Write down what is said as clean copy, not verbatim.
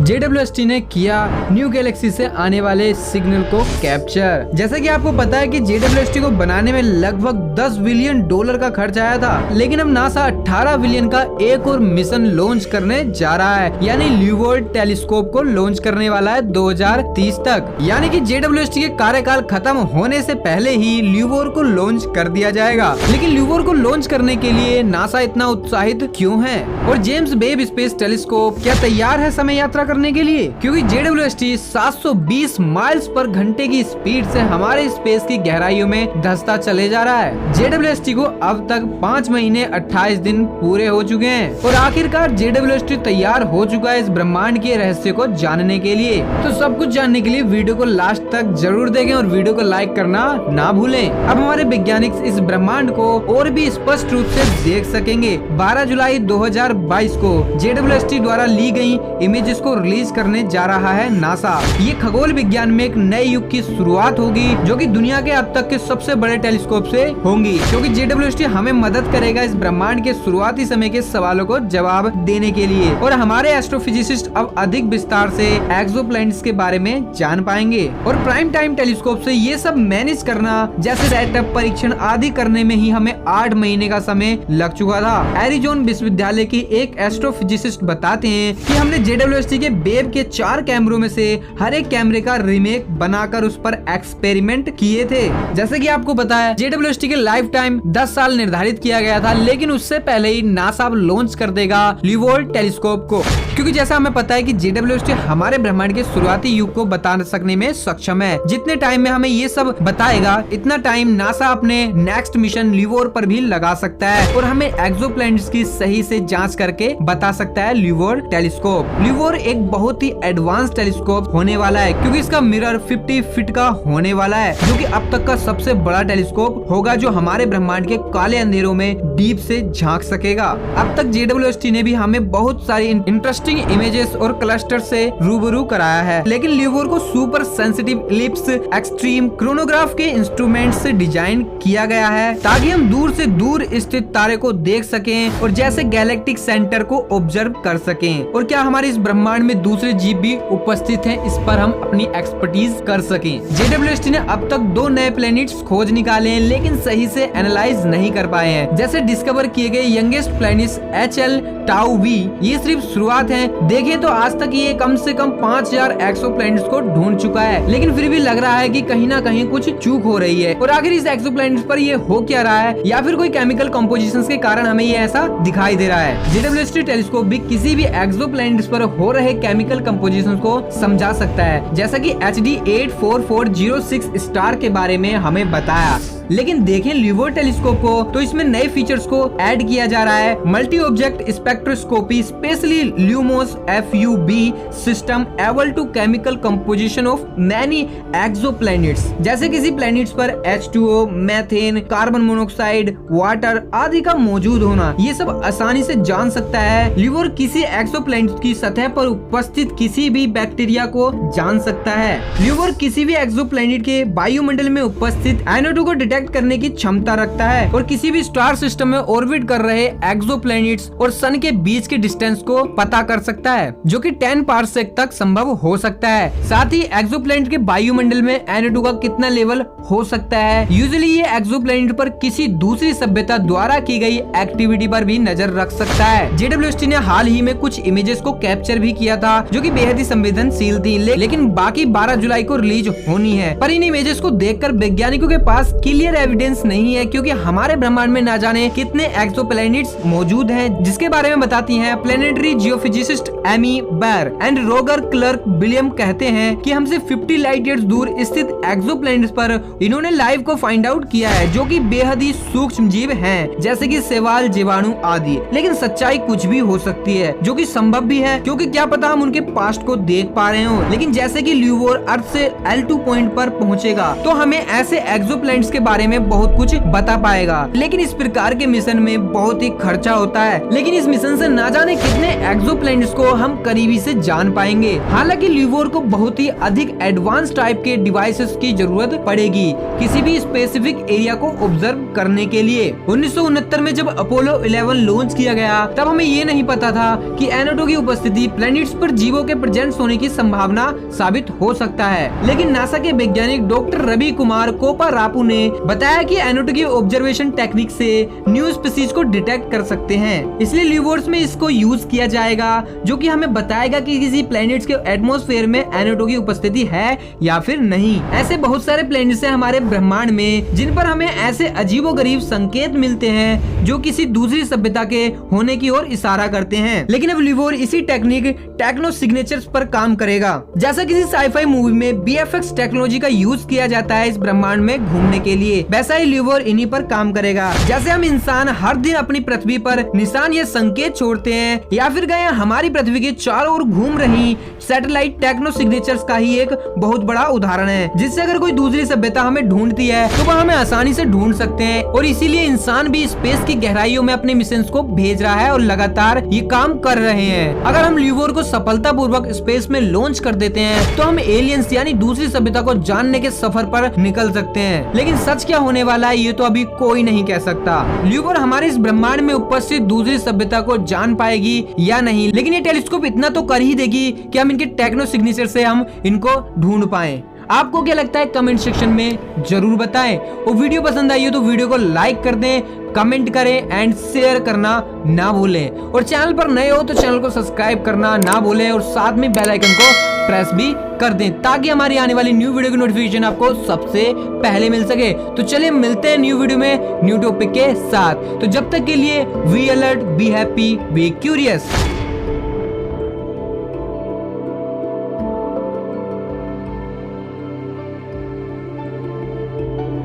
JWST ने किया new Galaxy से आने वाले सिग्नल को कैप्चर। जैसा कि आपको पता है कि JWST को बनाने में लगभग $10 बिलियन का खर्च आया था, लेकिन अब नासा 18 बिलियन का एक और मिशन लॉन्च करने जा रहा है, यानी ल्यूवर्ड टेलीस्कोप को लॉन्च करने वाला है 2030 तक। यानी कि JWST के कार्यकाल खत्म होने से पहले ही ल्यूवर को लॉन्च कर दिया जाएगा। लेकिन ल्यूवर को लॉन्च करने के लिए नासा इतना उत्साहित क्यों है, और जेम्स वेब स्पेस टेलीस्कोप क्या तैयार है समय यात्रा करने के लिए? क्योंकि JWST 720 माइल्स पर घंटे की स्पीड से हमारे स्पेस की गहराइयों में धंसता चले जा रहा है। JWST को अब तक 5 महीने 28 दिन पूरे हो चुके हैं और आखिरकार JWST तैयार हो चुका है इस ब्रह्मांड के रहस्य को जानने के लिए। तो सब कुछ जानने के लिए वीडियो को लास्ट तक जरूर देखें और वीडियो को लाइक करना ना भूलें। अब हमारे वैज्ञानिक इस ब्रह्मांड को और भी स्पष्ट रूप से देख सकेंगे। 12 जुलाई 2022 को JWST द्वारा ली गई इमेजेस को रिलीज करने जा रहा है नासा। ये खगोल विज्ञान में एक नए युग की शुरुआत होगी, जो कि दुनिया के अब तक के सबसे बड़े टेलीस्कोप से होंगी, क्योंकि JWST हमें मदद करेगा इस ब्रह्मांड के शुरुआती समय के सवालों को जवाब देने के लिए। और हमारे एस्ट्रोफिजिसिस्ट अब अधिक विस्तार से एक्सोप्लैनेट्स के बारे में जान पाएंगे। और प्राइम टाइम टेलीस्कोप से ये सब मैनेज करना, जैसे सेटअप, परीक्षण आदि करने में ही हमें 8 महीने का समय लग चुका था। एरिजोना विश्वविद्यालय के एक एस्ट्रोफिजिसिस्ट बताते हैं कि हमने JWST के वेब के 4 कैमरों में से हर एक कैमरे का रीमेक बनाकर उस पर एक्सपेरिमेंट किए थे। जैसे कि आपको पता है JWST के लाइफ टाइम 10 साल निर्धारित किया गया था, लेकिन उससे पहले ही नासा लॉन्च कर देगा ल्यूवर्ड टेलीस्कोप को, क्योंकि जैसा हमें पता है कि JWST हमारे ब्रह्मांड के शुरुआती युग को बता सकने में सक्षम है। जितने टाइम में हमें ये सब बताएगा, इतना टाइम नासा अपने नेक्स्ट मिशन ल्यूवर पर भी लगा सकता है और हमें एक्सोप्लैनेट्स की सही से जांच करके बता सकता है ल्यूवर्ड टेलीस्कोप। ल्यूवर एक बहुत ही एडवांस टेलीस्कोप होने वाला है, क्योंकि इसका मिरर 50 फीट का होने वाला है, जो कि अब तक का सबसे बड़ा टेलीस्कोप होगा जो हमारे ब्रह्मांड के काले अंधेरों में डीप से झांक सकेगा। अब तक JWST ने भी हमें बहुत सारी इंटरेस्टिंग इमेजेस और क्लस्टर से रूबरू कराया है, लेकिन ल्यूवर को super sensitive ellipse extreme chronograph के इंस्ट्रूमेंट से डिजाइन किया गया है, ताकि हम दूर से दूर स्थित तारे को देख सकें और जैसे गैलेक्टिक सेंटर को ऑब्जर्व कर सकें। और क्या हमारे इस ब्रह्मांड में दूसरे जीव भी उपस्थित हैं, इस पर हम अपनी एक्सपर्टीज कर सकें। JWST ने अब तक 2 नए प्लैनेट्स खोज निकाले हैं, लेकिन सही से एनालाइज नहीं कर पाए हैं। जैसे डिस्कवर किए गए youngest planets HL Tau V, ये सिर्फ शुरुआत है। देखें तो आज तक ये कम से कम 5000 एक्सोप्लैनेट्स को ढूंढ चुका है, लेकिन फिर भी लग रहा है कि कहीं ना कहीं कुछ चूक हो रही है। और आखिर इस एक्सोप्लैनेट्स पर ये हो क्या रहा है, या फिर कोई केमिकल कंपोजिशंस के कारण हमें ये ऐसा दिखाई दे रहा है। JWST टेलीस्कोप भी किसी भी एक्सोप्लैनेट्स पर हो रहे केमिकल कंपोजिशंस को समझा सकता है, जैसा कि HD 84406 स्टार के बारे में हमें बताया। लेकिन देखें ल्यूवर्ड टेलीस्कोप को, तो इसमें नए फीचर्स को ऐड किया जा रहा है। Multi object spectroscopy, specially Lumos FUV system able to chemical composition of many exoplanets. जैसे किसी प्लैनेट्स पर H2O, methane, carbon monoxide, water आदि का मौजूद होना, ये सब आसानी से जान सकता है। ल्यूवर किसी एक्सोप्लैनेट की सतह पर उपस्थित किसी भी बैक्टीरिया को जान सकता है। ल्यूवर किसी भी एक्सोप्लैनेट के वायुमंडल में उपस्थित NO2 को डिटेक्ट करने की क्षमता रखता है और किसी भी स्टार सिस्टम में ऑर्बिट कर रहे एक्सोप्लैनेट्स और सन के बीच के डिस्टेंस को पता कर सकता है, जो कि 10 पार्सेक तक संभव हो सकता है। साथ ही एक्सोप्लैनेट के वायुमंडल में NO2 का कितना लेवल हो सकता है। यूजुअली ये एक्सोप्लैनेट पर किसी दूसरी सभ्यता द्वारा की गई एक्टिविटी पर भी नजर रख सकता है। JWST ने हाल ही में कुछ इमेजेस को कैप्चर भी किया था, जो कि बेहद ही संवेदनशील थी, लेकिन बाकी 12 जुलाई को रिलीज होनी है। पर इन इमेजेस को देखकर वैज्ञानिकों के पास क्लियर एविडेंस नहीं है, क्योंकि हमारे ब्रह्मांड में ना जाने कितने एक्सोप्लैनेट्स मौजूद हैं, जिसके बारे में बताती हैं प्लेनेटरी जियोफिजिसिस्ट एमी बैर एंड रोगर क्लर्क विलियम कहते हैं कि हमसे 50 लाइट ईयर्स दूर स्थित एक्सोप्लैनेट्स पर इन्होंने लाइफ को फाइंड आउट किया है, जो कि बेहद ही सूक्ष्म जीव हैं, जैसे कि शैवाल, जीवाणु आदि। लेकिन सच्चाई कुछ भी हो सकती है, जो कि संभव भी है, क्योंकि क्या पता हम उनके पास्ट को देख पा रहे हो। लेकिन जैसे कि ल्यूवर अर्थ से L2 पॉइंट पर पहुंचेगा, तो हमें ऐसे एक्सोप्लैनेट्स के बारे में बहुत कुछ बता पाएगा। लेकिन इस प्रकार के मिशन में बहुत ही खर्चा होता है, लेकिन इस मिशन से ना जाने कितने एक्सोप्लैनेट्स को हम करीबी से जान पाएंगे। हालांकि ल्यूवोर को बहुत ही अधिक एडवांस टाइप के डिवाइसेस की जरूरत पड़ेगी किसी भी स्पेसिफिक एरिया को ऑब्जर्व करने के लिए। 1969 में जब अपोलो 11 लॉन्च किया गया तब हमें ये नहीं पता था कि एनोटो की उपस्थिति प्लैनेट्स पर जीवों के प्रेजेंस होने की संभावना साबित हो सकता है। लेकिन नासा के वैज्ञानिक डॉक्टर रवि कुमार कोपारापू ने बताया कि एनोटो की ऑब्जर्वेशन टेक्निक से न्यू स्पीसीज को डिटेक्ट कर सकते हैं, इसलिए ल्यूवोर्स में इसको यूज किया जाएगा, जो कि हमें बताएगा कि किसी प्लैनेट्स के एटमॉस्फेयर में एनोटो की उपस्थिति है या फिर नहीं। ऐसे बहुत सारे प्लैनेट्स हैं हमारे ब्रह्मांड में जिन पर हमें ऐसे अजीबोगरीब संकेत मिलते हैं जो किसी दूसरी सभ्यता के होने की ओर इशारा करते हैं। लेकिन अब ल्यूवोर इसी टेक्निक टेक्नो सिग्नेचर्स पर काम करेगा। जैसा किसी साईफाई मूवी में बीएफएक्स टेक्नोलॉजी का यूज किया जाता है इस ब्रह्मांड में घूमने के लिए, वैसा ही ल्यूवोर इन्हीं पर काम करेगा। जैसे हम इंसान हर दिन अपनी पृथ्वी पर निशान या संकेत छोड़ते हैं या फिर गए हमारी पृथ्वी के चारों ओर घूम रही सैटेलाइट टेक्नो सिग्नेचर्स का ही एक बहुत बड़ा उदाहरण है, जिससे अगर कोई दूसरी सभ्यता हमें ढूंढती है तो वह हमें आसानी से ढूंढ सकते हैं। और इसीलिए इंसान भी स्पेस की गहराइयों में अपने मिशन को भेज रहा है और लगातार ये काम कर रहे हैं। अगर हम ल्यूवोर को सफलतापूर्वक स्पेस में लॉन्च कर देते हैं तो हम एलियंस यानी दूसरी सभ्यता को जानने के सफर पर निकल सकते हैं। लेकिन सच क्या होने वाला है ये तो अभी कोई नहीं कह सकता। ल्यूवोर हमारे इस ब्रह्मांड में उपस्थित दूसरी सभ्यता को जान पाएगी या नहीं, लेकिन ये टेलीस्कोप इतना तो कर ही देगी कि हम इनके टेक्नो सिग्नेचर से हम इनको ढूंढ पाएं। आपको क्या लगता है कमेंट सेक्शन में जरूर बताएं। और वीडियो पसंद आई हो तो वीडियो को लाइक कर दें, कमेंट करें एंड शेयर करना ना भूलें। और चैनल पर नए हो तो चैनल को सब्सक्राइब करना ना भूलें और साथ में बेल आइकन को प्रेस भी कर दें ताकि हमारी आने वाली न्यू वीडियो की नोटिफिकेशन आपको सबसे पहले मिल सके। तो चलिए मिलते हैं न्यू वीडियो में न्यू टॉपिक के साथ। तो जब तक के लिए be alert, be happy, be curious.